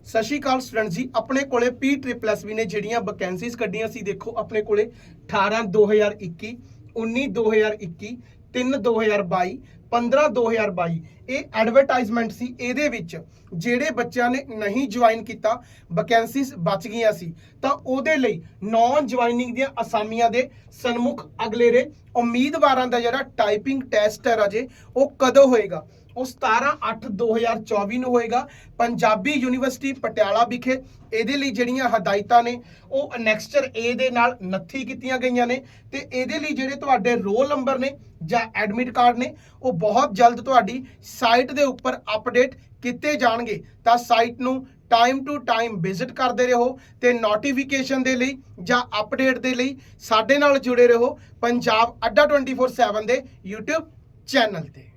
ਸਤਿ ਸ਼੍ਰੀ ਅਕਾਲ ਸਟੂਡੈਂਟ ਜੀ। ਆਪਣੇ ਕੋਲੇ PSSB ਨੇ ਜਿਹੜੀਆਂ ਵੈਕੈਂਸੀਜ਼ ਕੱਢੀਆਂ ਸੀ, ਦੇਖੋ ਆਪਣੇ ਕੋਲੇ 18 2021, 19 2021, 3 2022, 15 2022 ਇਹ ਐਡਵਰਟਾਈਜ਼ਮੈਂਟ ਸੀ। ਇਹਦੇ ਵਿੱਚ ਜਿਹੜੇ ਬੱਚਿਆਂ ਨੇ ਨਹੀਂ ਜੁਆਇਨ ਕੀਤਾ, ਵੈਕੈਂਸੀਜ਼ ਬਚ ਗਈਆਂ ਸੀ, ਤਾਂ ਉਹਦੇ ਲਈ ਨੌਨ ਜੁਆਇਨਿੰਗ ਦੀਆਂ ਅਸਾਮੀਆਂ ਦੇ ਸਨਮੁਖ ਅਗਲੇਰੇ ਉਮੀਦਵਾਰਾਂ ਦਾ ਜਿਹੜਾ ਟਾਈਪਿੰਗ ਟੈਸਟ ਹੈ ਰਾਜੇ, ਉਹ ਕਦੋਂ ਹੋਏਗਾ? ਉਹ 17/8/2024 ਨੂੰ ਹੋਏਗਾ ਪੰਜਾਬੀ ਯੂਨੀਵਰਸਿਟੀ ਪਟਿਆਲਾ ਵਿਖੇ। ਇਹਦੇ ਲਈ ਜਿਹੜੀਆਂ ਹਦਾਇਤਾਂ ਨੇ ਉਹ ਅਨੈਕਸਚਰ A ਦੇ ਨਾਲ ਨੱਥੀ ਕੀਤੀਆਂ ਗਈਆਂ ਨੇ, ਤੇ ਇਹਦੇ ਲਈ ਜਿਹੜੇ ਤੁਹਾਡੇ ਰੋਲ ਨੰਬਰ ਨੇ ਜਾਂ ਐਡਮਿਟ ਕਾਰਡ ਨੇ ਉਹ ਬਹੁਤ ਜਲਦ ਤੁਹਾਡੀ ਸਾਈਟ ਦੇ ਉੱਪਰ ਅਪਡੇਟ ਕੀਤੇ ਜਾਣਗੇ। ਤਾਂ ਸਾਈਟ ਨੂੰ ਟਾਈਮ ਟੂ ਟਾਈਮ ਵਿਜ਼ਿਟ ਕਰਦੇ ਰਹੋ ਤੇ ਨੋਟੀਫਿਕੇਸ਼ਨ ਦੇ ਲਈ ਜਾਂ ਅਪਡੇਟ ਦੇ ਲਈ ਸਾਡੇ ਨਾਲ ਜੁੜੇ ਰਹੋ ਪੰਜਾਬ ਅੱਡਾ 24/7 ਦੇ YouTube ਚੈਨਲ ਤੇ।